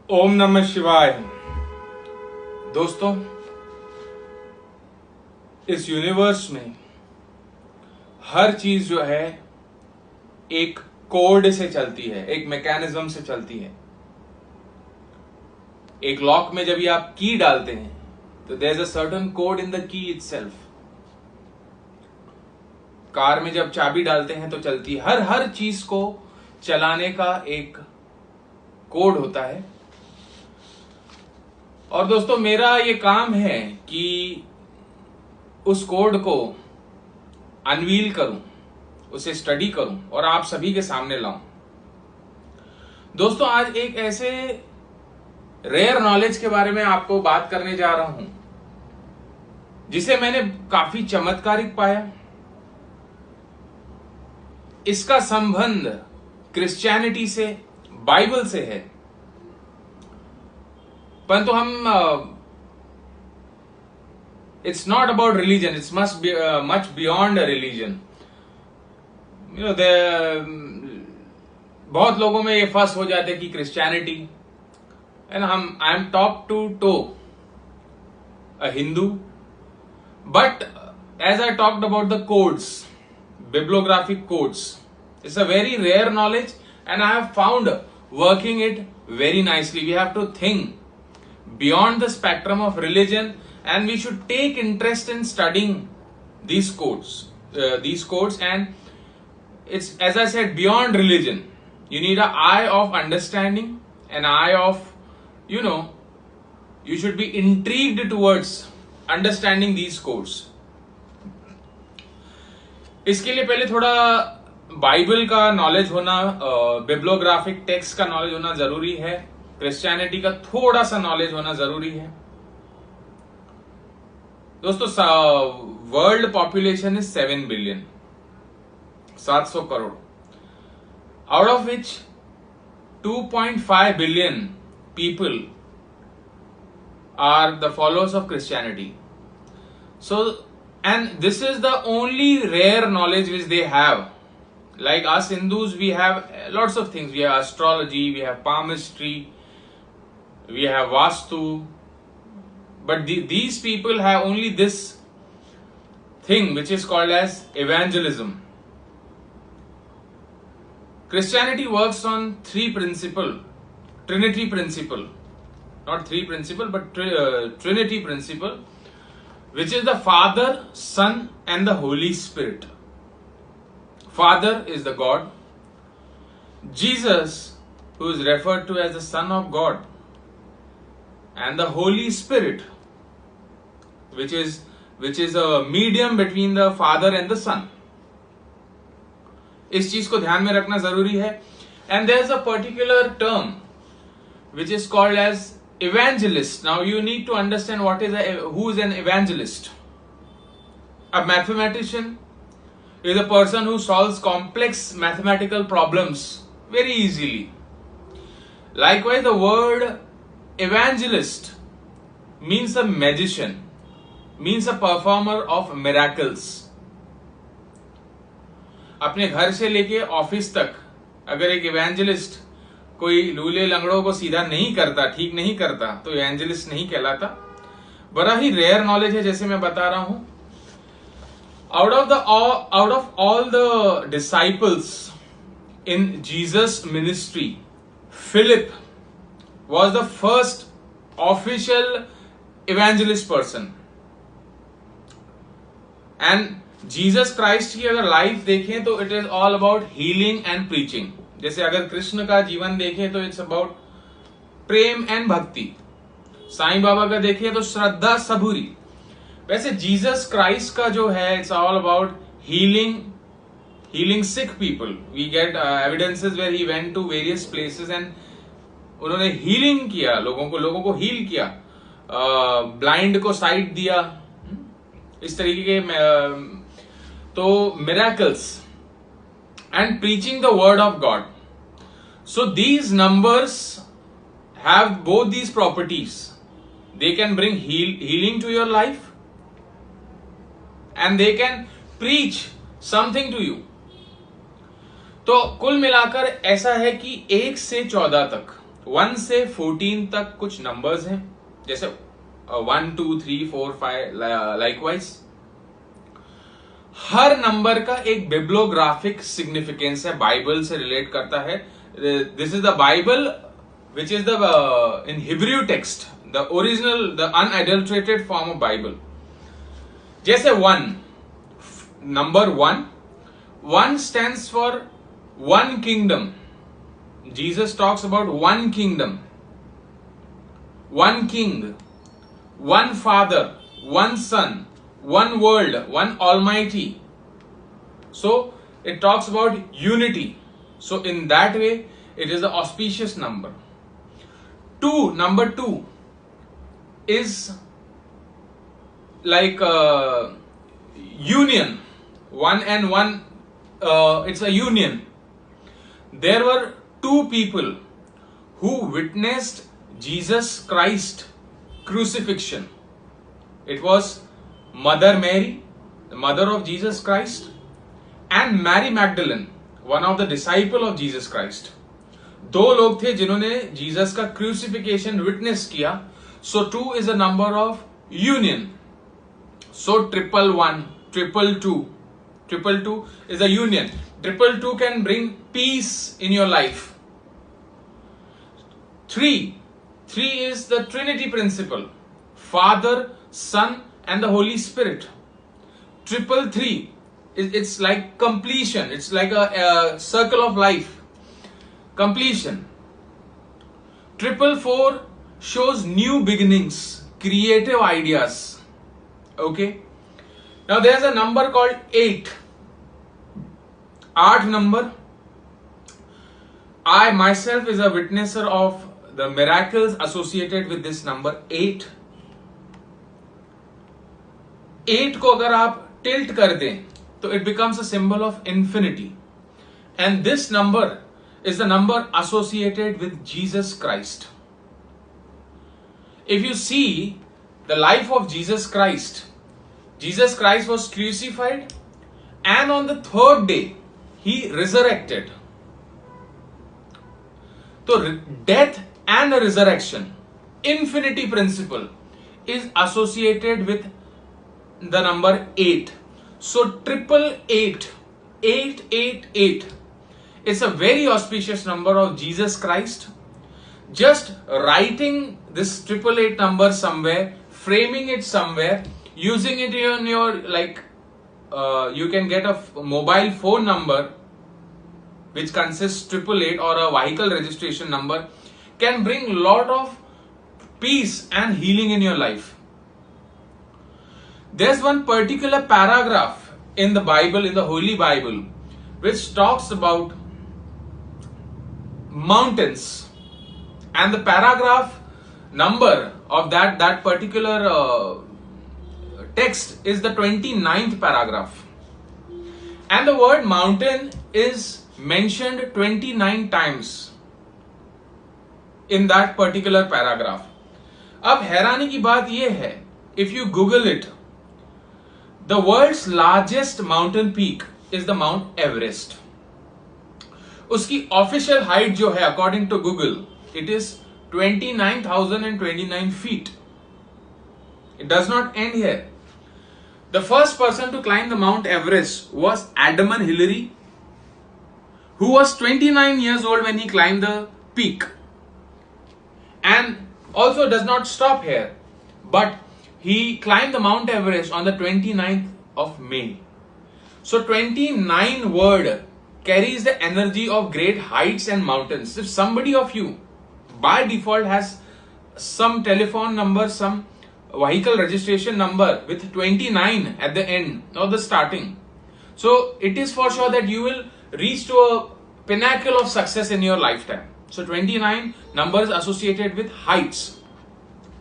ओम नमः शिवाय। दोस्तों, इस यूनिवर्स में हर चीज जो है एक कोड से चलती है, एक मैकेनिज्म से चलती है। एक लॉक में जब आप की डालते हैं तो there is a certain code in the key itself. Car में जब चाबी डालते हैं तो चलती है। हर चीज को चलाने का एक कोड होता है। और दोस्तों, मेरा ये काम है कि उस कोड को अनवील करूं, उसे स्टडी करूं और आप सभी के सामने लाऊं। दोस्तों, आज एक ऐसे रेयर नॉलेज के बारे में आपको बात करने जा रहा हूं जिसे मैंने काफी चमत्कारिक पाया। इसका संबंध क्रिश्चियनिटी से, बाइबल से है, परंतु हम it's not about religion, it's must be much beyond religion. बहुत लोगों में ये फर्स्ट हो जाते कि Christianity and I am top to toe a Hindu, but as I talked about the codes, bibliographic codes, it's a very rare knowledge and I have found working it very nicely. We have to think beyond the spectrum of religion and we should take interest in studying these codes, and it's, as I said, beyond religion. You need an eye of understanding, an eye of, you should be intrigued towards understanding these codes. इसके लिए पहले थोड़ा Bible का knowledge होना, bibliographic text का knowledge होना जरूरी है। क्रिश्चियनिटी का थोड़ा सा नॉलेज होना जरूरी है। दोस्तों, world population is 7 billion, 700 crore, out of which 2.5 billion people are the followers of Christianity. And this is the only rare knowledge which they have. Like us Hindus, we have lots of things. We have astrology, we have palmistry, we have Vastu. But these people have only this thing which is called as evangelism. Christianity works on Trinity principle. Not three principle, but Trinity principle, which is the Father, Son and the Holy Spirit. Father is the God. Jesus, who is referred to as the Son of God. And the Holy Spirit, which is a medium between the Father and the Son. इस चीज को ध्यान में रखना जरूरी है. And there is a particular term which is called as evangelist. Now you need to understand who is an evangelist. A mathematician is a person who solves complex mathematical problems very easily. Likewise, the word evangelist means a magician, means a performer of miracles. अपने घर से लेके office तक अगर एक evangelist कोई लूले लंगड़ों को सीधा नहीं करता, ठीक नहीं करता, तो एवेंजलिस्ट नहीं कहलाता। बड़ा ही रेयर नॉलेज है, जैसे मैं बता रहा हूं। Out of all the disciples in Jesus ministry, Philip was the first official evangelist person. And Jesus Christ की अगर लाइफ देखें तो it is all about healing and preaching. जैसे अगर कृष्ण का जीवन देखें तो इट्स अबाउट प्रेम एंड भक्ति। साईं बाबा का देखें तो श्रद्धा सबूरी। वैसे जीसस क्राइस्ट का जो है, it's all about healing sick people. We get evidences where he went to various places and उन्होंने हीलिंग किया, लोगों को हील किया, ब्लाइंड को साइट दिया, इस तरीके के तो miracles and preaching the word of God. So these numbers have both these properties. They can bring healing to your life and they can preach something to you. तो कुल मिलाकर ऐसा है कि 1 से 14 तक 1 से 14 तक कुछ नंबर्स हैं, जैसे 1 2 3 4 5 लाइकवाइज। हर नंबर का एक बिब्लियोग्राफिक सिग्निफिकेंस है, बाइबल से रिलेट करता है। This is the Bible which is the in Hebrew text, the original, the unadulterated form of Bible. जैसे 1, number 1 stands for one kingdom. Jesus talks about one kingdom, one king, one father, one son, one world, one almighty. So it talks about unity. So in that way it is the auspicious number. Number 2 is like union. 1 and 1, it's a union. There were 2 people who witnessed Jesus Christ crucifixion. It was Mother Mary, the mother of Jesus Christ, and Mary Magdalene, one of the disciple of Jesus Christ. 2 लोग थे जिन्होंने Jesus का crucifixion witness किया। सो 2 is a number of union. So 111, 222, 222 is a union. 222 can bring peace in your life. 3 is the Trinity principle, Father, Son, and the Holy Spirit. 333 it's like completion. It's like a circle of life. Completion. 444 shows new beginnings, creative ideas. Okay. Now there's a number called 8. 8 number. I myself is a witnesser of the miracles associated with this number 8. 8 को अगर आप tilt कर दें तो it becomes a symbol of infinity. And this number is the number associated with Jesus Christ. If you see the life of Jesus Christ was crucified, and on the 3rd day he resurrected. So death and resurrection, infinity principle, is associated with the number 8. So 888, 888. It's a very auspicious number of Jesus Christ. Just writing this 888 number somewhere, framing it somewhere, using it in your you can get a mobile phone number which consists 888 or a vehicle registration number, can bring lot of peace and healing in your life. There's one particular paragraph in the Bible, in the Holy Bible, which talks about mountains, and the paragraph number of that particular text is the 29th paragraph, and the word mountain is mentioned 29 times in that particular paragraph. अब हैरानी की बात यह है, if you Google it, the world's largest mountain peak is the Mount Everest. उसकी official height जो है according to Google, it is 29,029 feet. It does not end here. The first person to climb the Mount Everest was Edmund Hillary, who was 29 years old when he climbed the peak. And also does not stop here, but he climbed the Mount Everest on the 29th of May. So 29 word carries the energy of great heights and mountains. If somebody of you by default has some telephone number, some vehicle registration number with 29 at the end of the starting, so it is for sure that you will reach to a pinnacle of success in your lifetime. So 29 numbers associated with heights.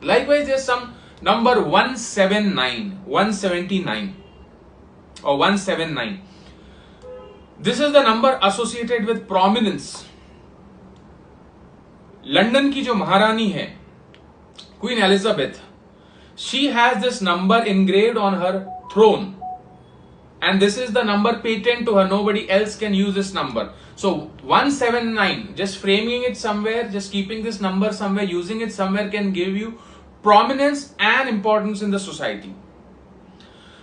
Likewise, there's some number 179 or 179. This is the number associated with prominence. London की जो महारानी है, queen Elizabeth, she has this number engraved on her throne, and this is the number patent to her. Nobody else can use this number. So 179, just framing it somewhere, just keeping this number somewhere, using it somewhere can give you prominence and importance in the society.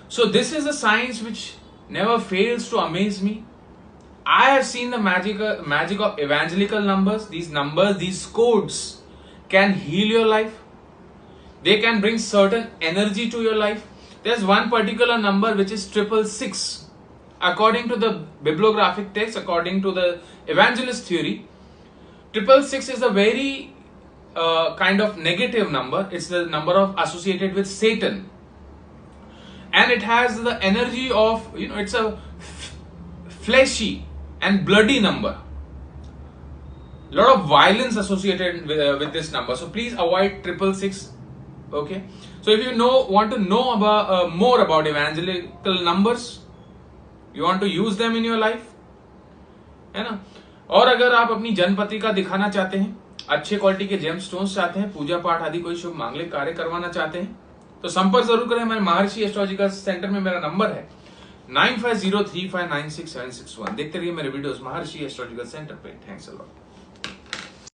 So this is a science which never fails to amaze me. I have seen the magic of evangelical numbers. These numbers, these codes can heal your life. They can bring certain energy to your life. There's one particular number which is 666. According to the bibliographic text, according to the evangelist theory, 666 is a very kind of negative number. It's the number associated with Satan. And it has the energy of, it's a fleshy and bloody number. A lot of violence associated with this number. So please avoid 666. Okay. So if you want to know about more about evangelical numbers, you want to use them in your life, है ना. और अगर आप अपनी जन्मपत्रिका दिखाना चाहते हैं, अच्छे क्वालिटी के जेम स्टोन्स चाहते हैं, पूजा पाठ आदि कोई शुभ मांगलिक कार्य करवाना चाहते हैं, तो संपर्क जरूर करें. हमारे महर्षि एस्ट्रोलॉजिकल सेंटर में मेरा नंबर है 9503596761. देखते रहिए मेरे वीडियोस महर्षि एस्ट्रोलॉजिकल सेंटर पे. Thanks a lot.